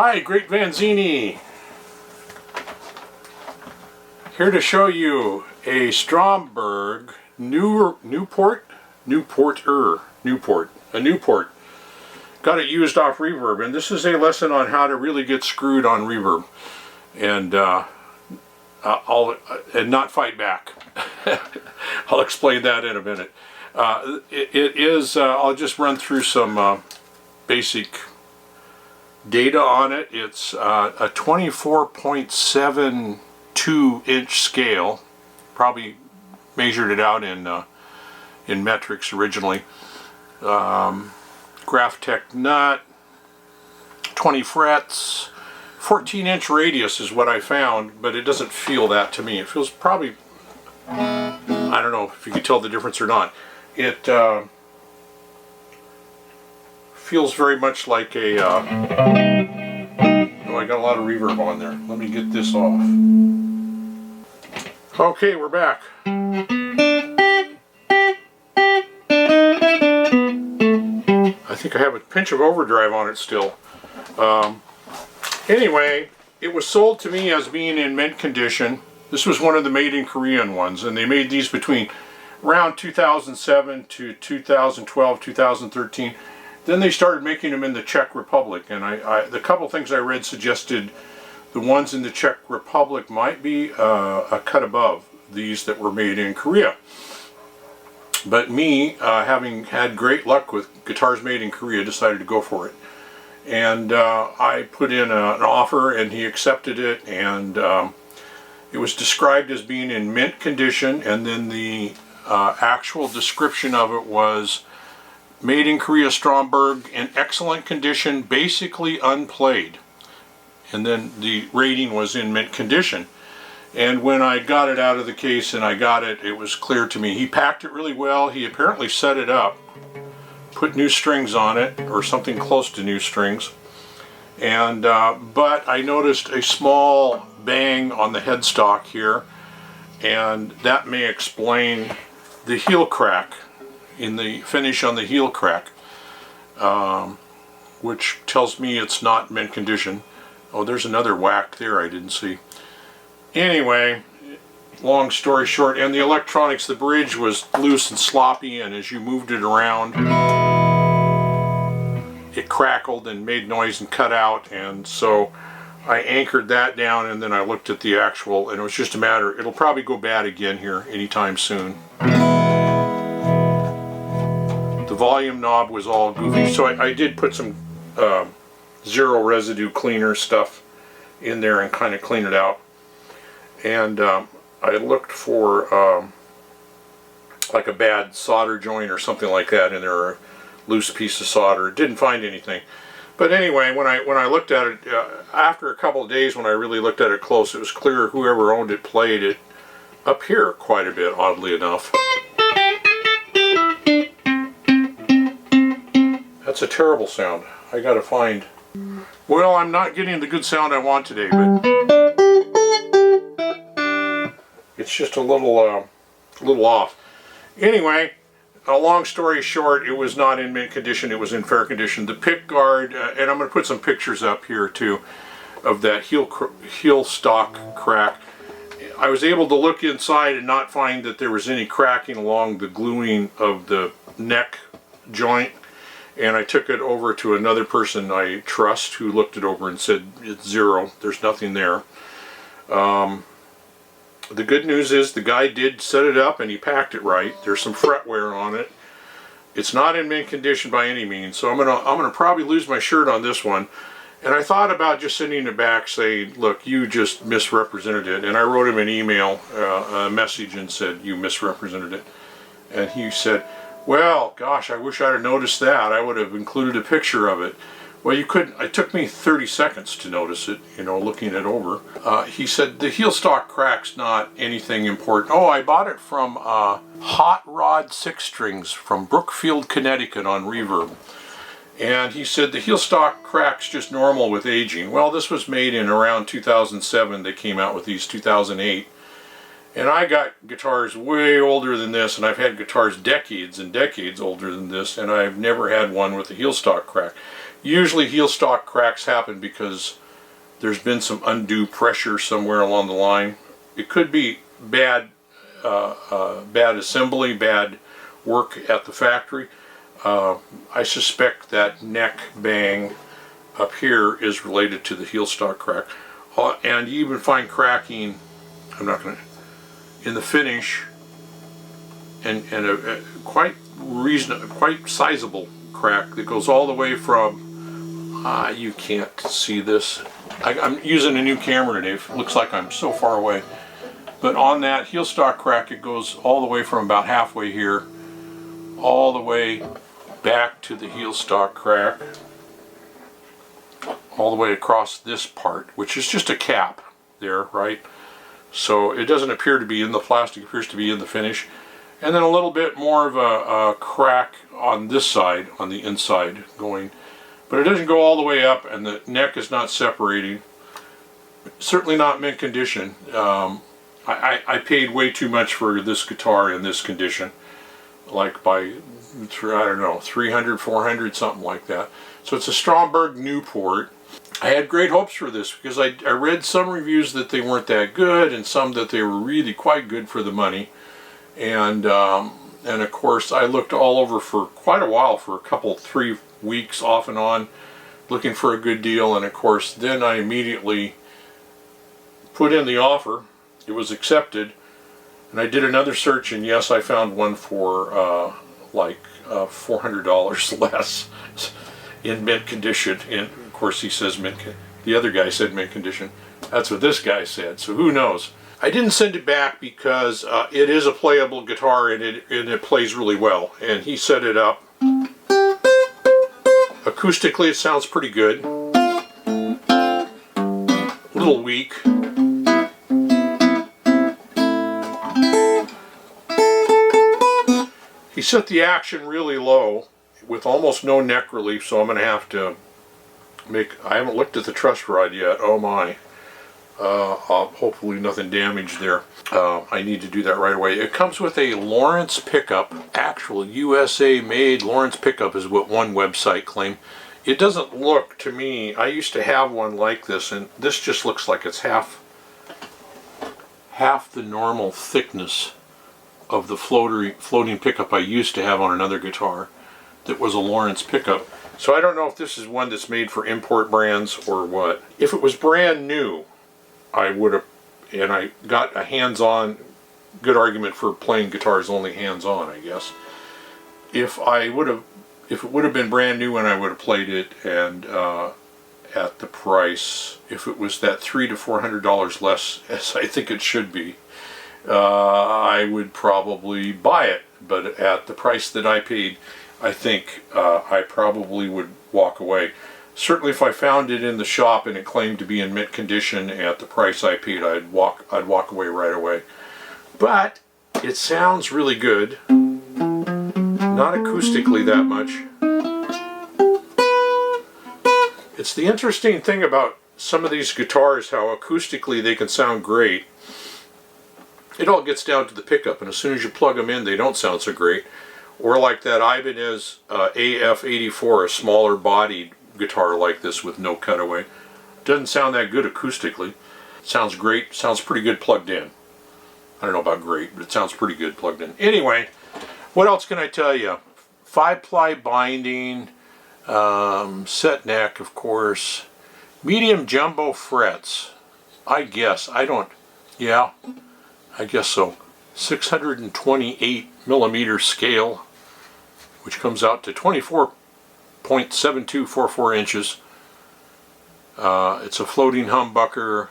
Hi, Great Vanzini. Here to show you a Stromberg Newport. Got it used off reverb, and this is a lesson on how to really get screwed on reverb, and and not fight back. I'll explain that in a minute. I'll just run through some basic data on it. It's a 24.72 inch scale. Probably measured it out in metrics originally. Graphtec nut, 20 frets, 14-inch radius is what I found, but it doesn't feel that to me. It feels probably, I don't know if you can tell the difference or not. It feels very much like a, oh, I got a lot of reverb on there. Let me get this off. Okay, we're back. I think I have a pinch of overdrive on it still. Anyway, it was sold to me as being in mint condition. This was one of the made in Korean ones, and they made these between around 2007 to 2012, 2013. Then they started making them in the Czech Republic, and the couple things I read suggested the ones in the Czech Republic might be a cut above these that were made in Korea. But me, having had great luck with guitars made in Korea, decided to go for it. And I put in an offer, and he accepted it, and it was described as being in mint condition, and then the actual description of it was made in Korea, Stromberg, in excellent condition, basically unplayed. And then the rating was in mint condition. And when I got it out of the case and I got it, it was clear to me. He packed it really well. He apparently set it up, put new strings on it, or something close to new strings. And but I noticed a small bang on the headstock here, and that may explain the heel crack in the finish on the heel crack, which tells me it's not mint condition. Oh, there's another whack there I didn't see. Anyway, long story short, and the electronics, the bridge was loose and sloppy, and as you moved it around, it crackled and made noise and cut out, and so I anchored that down, and then I looked at the actual, and it was just a matter, it'll probably go bad again here anytime soon. The volume knob was all goofy, so I did put some zero residue cleaner stuff in there and kind of clean it out. And I looked for like a bad solder joint or something like that in there, or a loose piece of solder. Didn't find anything. But anyway, when I looked at it, after a couple of days when I really looked at it close, it was clear whoever owned it played it up here quite a bit, oddly enough. That's a terrible sound. I gotta find... Well, I'm not getting the good sound I want today, but it's just a little off. Anyway, a long story short, it was not in mint condition, it was in fair condition. The pick guard, and I'm going to put some pictures up here too, of that heel stock crack. I was able to look inside and not find that there was any cracking along the gluing of the neck joint. And I took it over to another person I trust who looked it over and said it's zero, there's nothing there. The good news is the guy did set it up and he packed it right. There's some fret wear on it. It's not in mint condition by any means, so I'm gonna probably lose my shirt on this one. And I thought about just sending it back saying, look, you just misrepresented it. And I wrote him an email, a message, and said, you misrepresented it. And he said, well, gosh, I wish I'd have noticed that. I would have included a picture of it. Well, you couldn't. It took me 30 seconds to notice it, you know, looking it over. He said, the heel stock crack's not anything important. Oh, I bought it from Hot Rod 6 Strings from Brookfield, Connecticut on reverb. And he said, the heel stock crack's just normal with aging. Well, this was made in around 2007. They came out with these 2008. And I got guitars way older than this, and I've had guitars decades and decades older than this, and I've never had one with a heel stock crack. Usually heel stock cracks happen because there's been some undue pressure somewhere along the line. It could be bad assembly, bad work at the factory. I suspect that neck bang up here is related to the heel stock crack. And you even find cracking, in the finish, and a quite sizable crack that goes all the way from, you can't see this. I'm using a new camera today. It looks like I'm so far away. But on that heel stock crack, it goes all the way from about halfway here, all the way back to the heel stock crack, all the way across this part, which is just a cap there, right? So it doesn't appear to be in the plastic, it appears to be in the finish. And then a little bit more of a crack on this side, on the inside going. But it doesn't go all the way up, and the neck is not separating. Certainly not mint condition. I paid way too much for this guitar in this condition. Like by, I don't know, 300, 400, something like that. So it's a Stromberg Newport. I had great hopes for this because I read some reviews that they weren't that good and some that they were really quite good for the money. And of course I looked all over for quite a while, for a couple, 3 weeks off and on, looking for a good deal. And of course then I immediately put in the offer. It was accepted. And I did another search, and yes, I found one for like $400 less in mint condition. And of course he says mint, the other guy said mint condition. That's what this guy said, so who knows. I didn't send it back because it is a playable guitar, and it plays really well. And he set it up. Acoustically it sounds pretty good. A little weak. He set the action really low with almost no neck relief, so I'm going to have to I haven't looked at the truss rod yet. Oh my. Hopefully nothing damaged there. I need to do that right away. It comes with a Lawrence pickup. Actual USA made Lawrence pickup is what one website claimed. It doesn't look to me, I used to have one like this, and this just looks like it's half the normal thickness of the floating pickup I used to have on another guitar that was a Lawrence pickup. So I don't know if this is one that's made for import brands or what. If it was brand new, I would have, and I got a hands-on, good argument for playing guitars only hands-on, I guess. If it would have been brand new, and I would have played it, and at the price, if it was that $300 to $400 less, as I think it should be, I would probably buy it. But at the price that I paid, I think I probably would walk away. Certainly if I found it in the shop and it claimed to be in mint condition at the price I paid, I'd walk away right away. But it sounds really good. Not acoustically that much. It's the interesting thing about some of these guitars, how acoustically they can sound great. It all gets down to the pickup, and as soon as you plug them in, they don't sound so great. Or like that Ibanez AF84, a smaller bodied guitar like this with no cutaway. Doesn't sound that good acoustically. Sounds great, sounds pretty good plugged in. I don't know about great, but it sounds pretty good plugged in. Anyway, what else can I tell you? 5-ply binding, set neck, of course, medium jumbo frets. I guess, yeah, I guess so. 628 millimeter scale, which comes out to 24.7244 inches. It's a floating humbucker,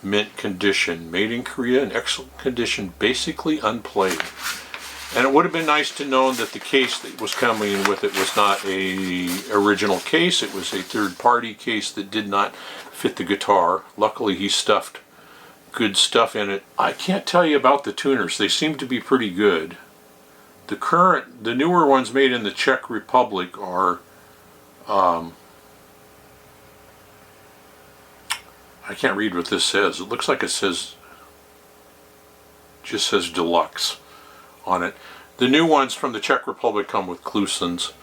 mint condition, made in Korea, in excellent condition, basically unplayed. And it would have been nice to know that the case that was coming with it was not a original case. It was a third-party case that did not fit the guitar. Luckily he stuffed good stuff in it. I can't tell you about the tuners. They seem to be pretty good. The newer ones made in the Czech Republic are I can't read what this says. It looks like it just says deluxe on it. The new ones from the Czech Republic come with Klusons,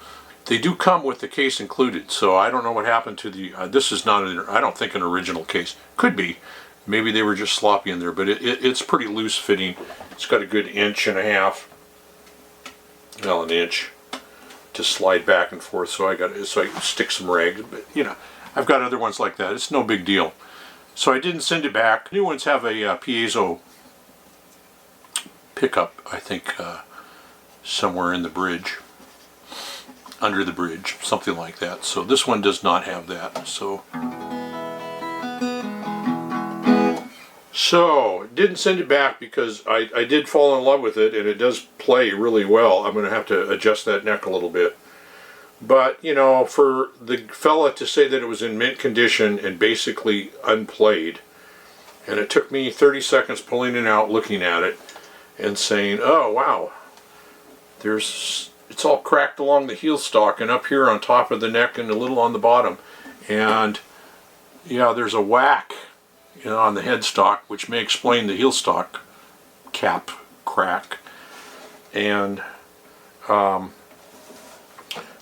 They do come with the case included, so I don't know what happened to the, this is not, I don't think an original case. Could be. Maybe they were just sloppy in there, but it's pretty loose fitting. It's got a good 1.5 inches, well, an inch, to slide back and forth, so I can stick some rags, but you know, I've got other ones like that. It's no big deal. So I didn't send it back. New ones have a piezo pickup, I think, somewhere in the bridge, under the bridge, something like that. So this one does not have that. So didn't send it back because I did fall in love with it, and it does play really well. I'm going to have to adjust that neck a little bit. But, you know, for the fella to say that it was in mint condition and basically unplayed, and it took me 30 seconds pulling it out, looking at it, and saying, oh, wow, it's all cracked along the heel stalk and up here on top of the neck and a little on the bottom. And, yeah, there's a whack, you know, on the headstock, which may explain the heel stalk cap crack. And,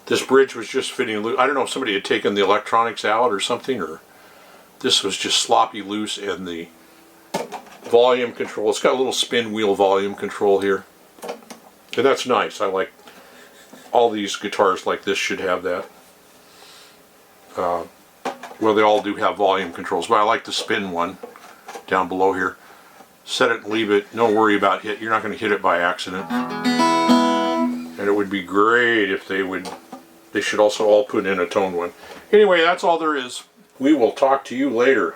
this bridge was just fitting loose. I don't know if somebody had taken the electronics out or something, or this was just sloppy loose, and the volume control, it's got a little spin wheel volume control here. And that's nice. I like all these guitars like this should have that. Well, they all do have volume controls, but I like the spin one down below here. Set it and leave it. Don't worry about hit. You're not going to hit it by accident. And it would be great if they should also all put in a tone one. Anyway, that's all there is. We will talk to you later.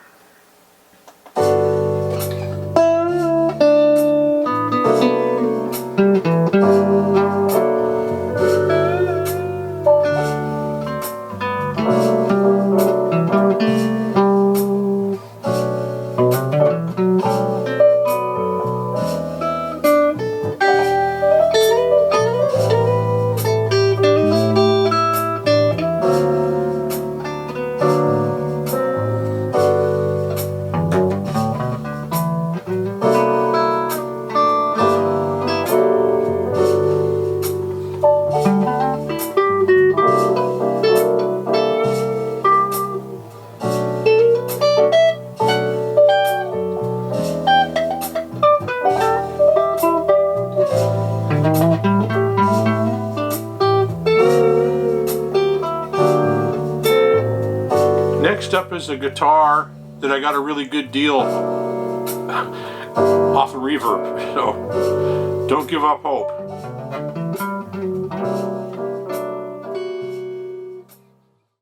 Next up is a guitar that I got a really good deal off of Reverb, so don't give up hope.